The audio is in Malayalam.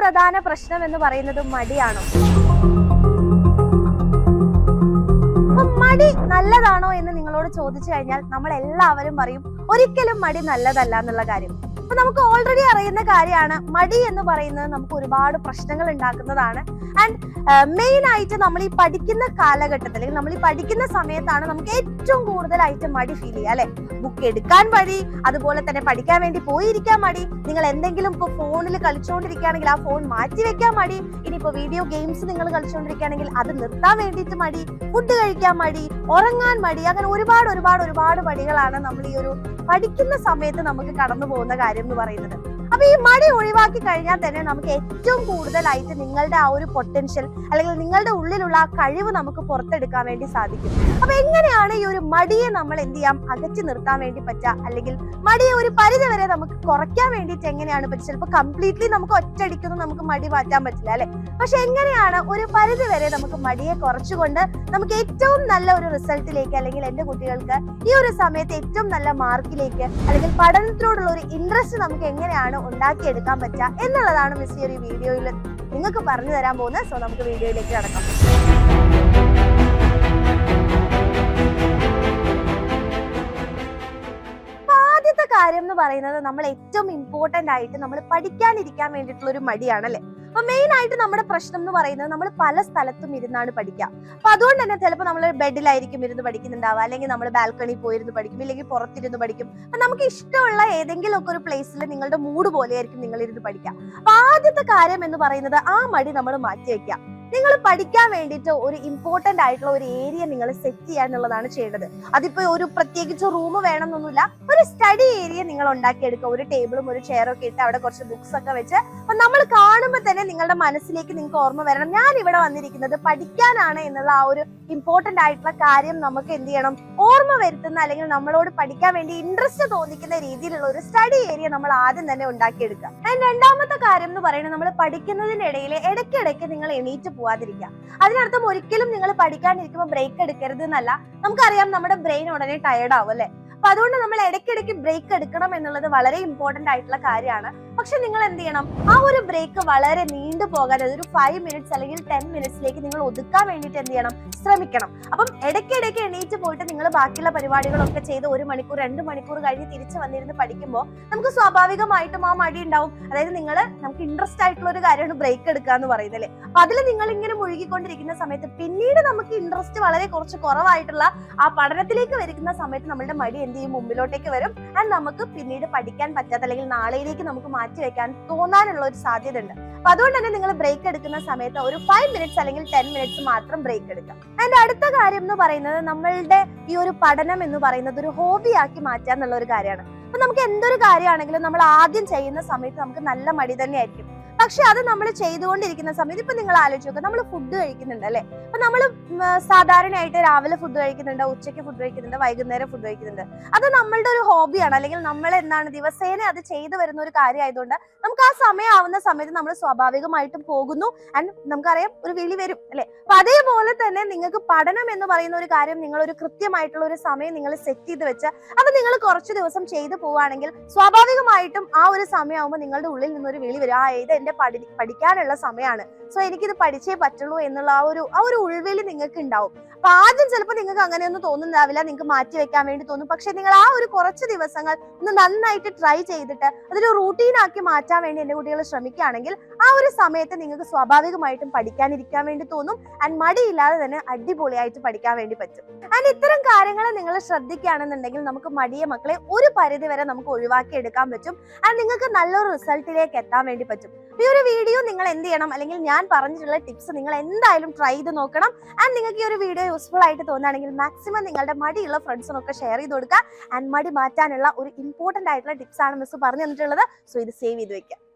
പ്രധാന പ്രശ്നം എന്ന് പറയുന്നത് മടിയാണോ? അപ്പൊ മടി നല്ലതാണോ എന്ന് നിങ്ങളോട് ചോദിച്ചു കഴിഞ്ഞാൽ നമ്മൾ എല്ലാവരും പറയും ഒരിക്കലും മടി നല്ലതല്ല എന്നുള്ള കാര്യം. അപ്പൊ നമുക്ക് ഓൾറെഡി അറിയുന്ന കാര്യമാണ് മടി എന്ന് പറയുന്നത് നമുക്ക് ഒരുപാട് പ്രശ്നങ്ങൾ ഉണ്ടാക്കുന്നതാണ്. ആൻഡ് മെയിൻ ആയിട്ട് നമ്മൾ ഈ പഠിക്കുന്ന കാലഘട്ടത്തിൽ അല്ലെങ്കിൽ നമ്മൾ ഈ പഠിക്കുന്ന സമയത്താണ് നമുക്ക് ഏറ്റവും കൂടുതലായിട്ട് മടി ഫീൽ ചെയ്യുക അല്ലെ. ബുക്ക് എടുക്കാൻ മടി, അതുപോലെ തന്നെ പഠിക്കാൻ വേണ്ടി പോയിരിക്കാൻ മടി, നിങ്ങൾ എന്തെങ്കിലും ഇപ്പൊ ഫോണിൽ കളിച്ചുകൊണ്ടിരിക്കുകയാണെങ്കിൽ ആ ഫോൺ മാറ്റി വെക്കാൻ മടി, ഇനിയിപ്പോ വീഡിയോ ഗെയിംസ് നിങ്ങൾ കളിച്ചുകൊണ്ടിരിക്കുകയാണെങ്കിൽ അത് നിർത്താൻ വേണ്ടിയിട്ട് മടി, ഫുഡ് കഴിക്കാൻ മടി, ഉറങ്ങാൻ മടി, അങ്ങനെ ഒരുപാട് ഒരുപാട് ഒരുപാട് മടികളാണ് നമ്മൾ ഈ ഒരു പഠിക്കുന്ന സമയത്ത് നമുക്ക് കടന്നു പോകുന്ന കാര്യം എന്ന് പറയുന്നത്. അപ്പൊ ഈ മടി ഒഴിവാക്കി കഴിഞ്ഞാൽ തന്നെ നമുക്ക് ഏറ്റവും കൂടുതലായിട്ട് നിങ്ങളുടെ ആ ഒരു പൊട്ടൻഷ്യൽ അല്ലെങ്കിൽ നിങ്ങളുടെ ഉള്ളിലുള്ള ആ കഴിവ് നമുക്ക് പുറത്തെടുക്കാൻ വേണ്ടി സാധിക്കും. അപ്പൊ എങ്ങനെയാണ് ഈ ഒരു മടിയെ നമ്മൾ എന്ത് ചെയ്യാം അകറ്റി നിർത്താൻ വേണ്ടി പറ്റുക, അല്ലെങ്കിൽ മടിയെ ഒരു പരിധി വരെ നമുക്ക് കുറയ്ക്കാൻ വേണ്ടിയിട്ട് എങ്ങനെയാണ് പറ്റുക? ചിലപ്പോൾ കംപ്ലീറ്റ്ലി നമുക്ക് ഒറ്റയടിക്കൊന്നും നമുക്ക് മടി മാറ്റാൻ പറ്റില്ല അല്ലെ. പക്ഷെ എങ്ങനെയാണ് ഒരു പരിധി വരെ നമുക്ക് മടിയെ കുറച്ചുകൊണ്ട് നമുക്ക് ഏറ്റവും നല്ല ഒരു റിസൾട്ടിലേക്ക്, അല്ലെങ്കിൽ എന്റെ കുട്ടികൾക്ക് ഈ ഒരു സമയത്ത് ഏറ്റവും നല്ല മാർക്കിലേക്ക് അല്ലെങ്കിൽ പഠനത്തിനോടുള്ള ഒരു ഇൻട്രസ്റ്റ് നമുക്ക് എങ്ങനെയാണ് ഉണ്ടാക്കിയെടുക്കാൻ പറ്റുക എന്നുള്ളതാണ് മിസ് ഈ ഒരു വീഡിയോയിൽ നിങ്ങൾക്ക് പറഞ്ഞു തരാൻ പോകുന്നത്. സോ നമുക്ക് വീഡിയോയിലേക്ക് കടക്കാം. ആദ്യത്തെ കാര്യം എന്ന് പറയുന്നത് നമ്മൾ ഏറ്റവും ഇമ്പോർട്ടന്റ് ആയിട്ട് നമ്മൾ പഠിക്കാനിരിക്കാൻ വേണ്ടിയിട്ടുള്ള ഒരു മടിയാണല്ലേ. അപ്പൊ മെയിൻ ആയിട്ട് നമ്മുടെ പ്രശ്നം എന്ന് പറയുന്നത് നമ്മൾ പല സ്ഥലത്തും ഇരുന്നാണ് പഠിക്കുക. അപ്പൊ അതുകൊണ്ട് തന്നെ ചിലപ്പോൾ നമ്മൾ ബെഡിലായിരിക്കും ഇരുന്ന് പഠിക്കുന്നുണ്ടാവുക, അല്ലെങ്കിൽ നമ്മൾ ബാൽക്കണി പോയിരുന്ന് പഠിക്കും, ഇല്ലെങ്കിൽ പുറത്തിരുന്ന് പഠിക്കും. അപ്പൊ നമുക്ക് ഇഷ്ടമുള്ള ഏതെങ്കിലും ഒക്കെ ഒരു പ്ലേസിൽ നിങ്ങളുടെ മൂഡ് പോലെയായിരിക്കും നിങ്ങൾ ഇരുന്ന് പഠിക്കുക. അപ്പൊ ആദ്യത്തെ കാര്യം എന്ന് പറയുന്നത് ആ മടി നമ്മൾ മാറ്റി വെക്കുക. നിങ്ങൾ പഠിക്കാൻ വേണ്ടിയിട്ട് ഒരു ഇമ്പോർട്ടന്റ് ആയിട്ടുള്ള ഒരു ഏരിയ നിങ്ങൾ സെറ്റ് ചെയ്യാനുള്ളതാണ് ചെയ്യേണ്ടത്. അതിപ്പോ ഒരു പ്രത്യേകിച്ച് റൂം വേണമെന്നൊന്നുമില്ല, ഒരു സ്റ്റഡി ഏരിയ നിങ്ങൾ ഉണ്ടാക്കിയെടുക്കുക. ഒരു ടേബിളും ഒരു ചെയറും ഒക്കെ ഇട്ട് അവിടെ കുറച്ച് ബുക്സ് ഒക്കെ വെച്ച് അപ്പൊ നമ്മൾ കാണുമ്പോൾ തന്നെ നിങ്ങളുടെ മനസ്സിലേക്ക് നിങ്ങൾക്ക് ഓർമ്മ വരണം, ഞാൻ ഇവിടെ വന്നിരിക്കുന്നത് പഠിക്കാനാണ് എന്നുള്ള ആ ഒരു ഇമ്പോർട്ടന്റ് ആയിട്ടുള്ള കാര്യം നമുക്ക് എന്ത് ചെയ്യണം, ഓർമ്മ വരുത്തുന്ന അല്ലെങ്കിൽ നമ്മളോട് പഠിക്കാൻ വേണ്ടി ഇൻട്രസ്റ്റ് തോന്നിക്കുന്ന രീതിയിലുള്ള ഒരു സ്റ്റഡി ഏരിയ നമ്മൾ ആദ്യം തന്നെ ഉണ്ടാക്കിയെടുക്കുക. ആൻഡ് രണ്ടാമത്തെ കാര്യം എന്ന് പറയുന്നത് നമ്മൾ പഠിക്കുന്നതിനിടയിൽ ഇടയ്ക്കിടയ്ക്ക് നിങ്ങൾ എണീറ്റ് പോവാതിരിക്കുക. അതിനർത്ഥം ഒരിക്കലും നിങ്ങൾ പഠിക്കാനിരിക്കുമ്പോൾ ബ്രേക്ക് എടുക്കരുത് എന്നല്ല. നമുക്കറിയാം നമ്മുടെ ബ്രെയിൻ ഉടനെ ടയർഡ് ആവും അല്ലെ. അപ്പൊ അതുകൊണ്ട് നമ്മൾ ഇടയ്ക്കിടയ്ക്ക് ബ്രേക്ക് എടുക്കണം എന്നുള്ളത് വളരെ ഇമ്പോർട്ടന്റ് ആയിട്ടുള്ള കാര്യമാണ്. പക്ഷെ നിങ്ങൾ എന്ത് ചെയ്യണം, ആ ഒരു ബ്രേക്ക് വളരെ നീണ്ടു പോകാതെ ഒരു 5 മിനിറ്റ്സ് അല്ലെങ്കിൽ 10 മിനിറ്റ്സിലേക്ക് നിങ്ങൾ ഒതുക്കാൻ വേണ്ടിയിട്ട് എന്ത് ചെയ്യണം, ശ്രമിക്കണം. അപ്പം ഇടയ്ക്കിടയ്ക്ക് എണീറ്റ് പോയിട്ട് നിങ്ങൾ ബാക്കിയുള്ള പരിപാടികളൊക്കെ ചെയ്ത് 1 മണിക്കൂർ 2 മണിക്കൂർ കഴിഞ്ഞ് തിരിച്ചു വന്നിരുന്ന് പഠിക്കുമ്പോൾ നമുക്ക് സ്വാഭാവികമായിട്ടും ആ മടി ഉണ്ടാവും. അതായത് നമുക്ക് ഇൻട്രസ്റ്റ് ആയിട്ടുള്ള ഒരു കാര്യമാണ് ബ്രേക്ക് എടുക്കുക എന്ന് പറയുന്നത് അല്ലേ. അപ്പൊ അതിൽ നിങ്ങൾ ഇങ്ങനെ മുഴുകിക്കൊണ്ടിരിക്കുന്ന സമയത്ത് പിന്നീട് നമുക്ക് ഇൻട്രസ്റ്റ് വളരെ കുറച്ച് കുറവായിട്ടുള്ള ആ പഠനത്തിലേക്ക് വരുന്ന സമയത്ത് നമ്മളുടെ മടി എന്ത് ചെയ്യും, മുമ്പിലോട്ടേക്ക് വരും. ആൻഡ് നമുക്ക് പിന്നീട് പഠിക്കാൻ പറ്റാത്ത അല്ലെങ്കിൽ നാളെയിലേക്ക് നമുക്ക് മാറ്റി വെക്കാൻ തോന്നാനുള്ള ഒരു സാധ്യത ഉണ്ട്. അപ്പൊ അതുകൊണ്ട് തന്നെ നിങ്ങൾ ബ്രേക്ക് എടുക്കുന്ന സമയത്ത് ഒരു 5 മിനിറ്റ്സ് അല്ലെങ്കിൽ 10 മിനിറ്റ്സ് മാത്രം ബ്രേക്ക് എടുക്കാം. അതിന്റെ അടുത്ത കാര്യം എന്ന് പറയുന്നത് നമ്മളുടെ ഈ ഒരു പഠനം എന്ന് പറയുന്നത് ഒരു ഹോബി ആക്കി മാറ്റുക എന്നുള്ള ഒരു കാര്യമാണ്. അപ്പൊ നമുക്ക് എന്തൊരു കാര്യമാണെങ്കിലും നമ്മൾ ആദ്യം ചെയ്യുന്ന സമയത്ത് നമുക്ക് നല്ല മടി തന്നെ ആയിരിക്കും. പക്ഷെ അത് നമ്മൾ ചെയ്തുകൊണ്ടിരിക്കുന്ന സമയത്ത് ഇപ്പൊ നിങ്ങൾ ആലോചിച്ച് നോക്കുക, നമ്മൾ ഫുഡ് കഴിക്കുന്നുണ്ട് അല്ലെ. അപ്പൊ നമ്മൾ സാധാരണയായിട്ട് രാവിലെ ഫുഡ് കഴിക്കുന്നുണ്ട്, ഉച്ചയ്ക്ക് ഫുഡ് കഴിക്കുന്നുണ്ട്, വൈകുന്നേരം ഫുഡ് കഴിക്കുന്നുണ്ട്. അത് നമ്മളുടെ ഒരു ഹോബിയാണ്, അല്ലെങ്കിൽ നമ്മൾ എന്താണ് ദിവസേന അത് ചെയ്തു വരുന്ന ഒരു കാര്യം ആയതുകൊണ്ട് നമുക്ക് ആ സമയം ആവുന്ന സമയത്ത് നമ്മൾ സ്വാഭാവികമായിട്ടും പോകുന്നു. ആൻഡ് നമുക്കറിയാം ഒരു വിളി വരും അല്ലെ. അപ്പൊ അതേപോലെ തന്നെ നിങ്ങൾക്ക് പഠനം എന്ന് പറയുന്ന ഒരു കാര്യം നിങ്ങൾ ഒരു കൃത്യമായിട്ടുള്ള ഒരു സമയം നിങ്ങൾ സെറ്റ് ചെയ്ത് വെച്ച് അത് നിങ്ങൾ കുറച്ച് ദിവസം ചെയ്തു പോവുകയാണെങ്കിൽ സ്വാഭാവികമായിട്ടും ആ ഒരു സമയം ആവുമ്പോൾ നിങ്ങളുടെ ഉള്ളിൽ നിന്നൊരു വിളി വരും, ഇത് എന്റെ പഠിക്കാനുള്ള സമയമാണ്, സോ എനിക്കിത് പഠിച്ചേ പറ്റുള്ളൂ എന്നുള്ള ആ ഒരു ഉൾവിളി നിങ്ങൾക്ക് ഉണ്ടാവും. അപ്പൊ ആദ്യം ചിലപ്പോൾ നിങ്ങൾക്ക് അങ്ങനെയൊന്നും തോന്നുന്നുണ്ടാവില്ല, നിങ്ങൾക്ക് മാറ്റി വെക്കാൻ വേണ്ടി തോന്നും. പക്ഷെ നിങ്ങൾ ആ ഒരു കുറച്ച് ദിവസങ്ങൾ ഒന്ന് നന്നായിട്ട് ട്രൈ ചെയ്തിട്ട് അതൊരു റൂട്ടീനാക്കി മാറ്റാൻ വേണ്ടി എന്റെ കുട്ടികൾ ശ്രമിക്കുകയാണെങ്കിൽ ആ ഒരു സമയത്ത് നിങ്ങൾക്ക് സ്വാഭാവികമായിട്ടും പഠിക്കാനിരിക്കാൻ വേണ്ടി തോന്നും. ആൻഡ് മടിയില്ലാതെ തന്നെ അടിപൊളിയായിട്ട് പഠിക്കാൻ വേണ്ടി പറ്റും. ആൻഡ് ഇത്തരം കാര്യങ്ങൾ നിങ്ങൾ ശ്രദ്ധിക്കുകയാണെന്നുണ്ടെങ്കിൽ നമുക്ക് മടിയെ മക്കളെ ഒരു പരിധി വരെ നമുക്ക് ഒഴിവാക്കി എടുക്കാൻ പറ്റും. ആൻഡ് നിങ്ങൾക്ക് നല്ലൊരു റിസൾട്ടിലേക്ക് എത്താൻ വേണ്ടി പറ്റും. ഈ ഒരു വീഡിയോ നിങ്ങൾ എന്ത് ചെയ്യണം, അല്ലെങ്കിൽ ഞാൻ പറഞ്ഞിട്ടുള്ള ടിപ്സ് നിങ്ങൾ എന്തായാലും ട്രൈ ചെയ്ത് നോക്കണം. ആൻഡ് നിങ്ങൾക്ക് ഈ ഒരു വീഡിയോ യൂസ്ഫുൾ ആയിട്ട് തോന്നുകയാണെങ്കിൽ മാക്സിമം നിങ്ങളുടെ മടിയുള്ള ഫ്രണ്ട്സിനൊക്കെ ഷെയർ ചെയ്ത് കൊടുക്കുക. ആൻഡ് മടി മാറ്റാനുള്ള ഒരു ഇമ്പോർട്ടന്റ് ആയിട്ടുള്ള ടിപ്സ് ആണ് മിസ് പറഞ്ഞു തന്നിട്ടുള്ളത്. സോ ഇത് സേവ് ചെയ്ത് വെക്കുക.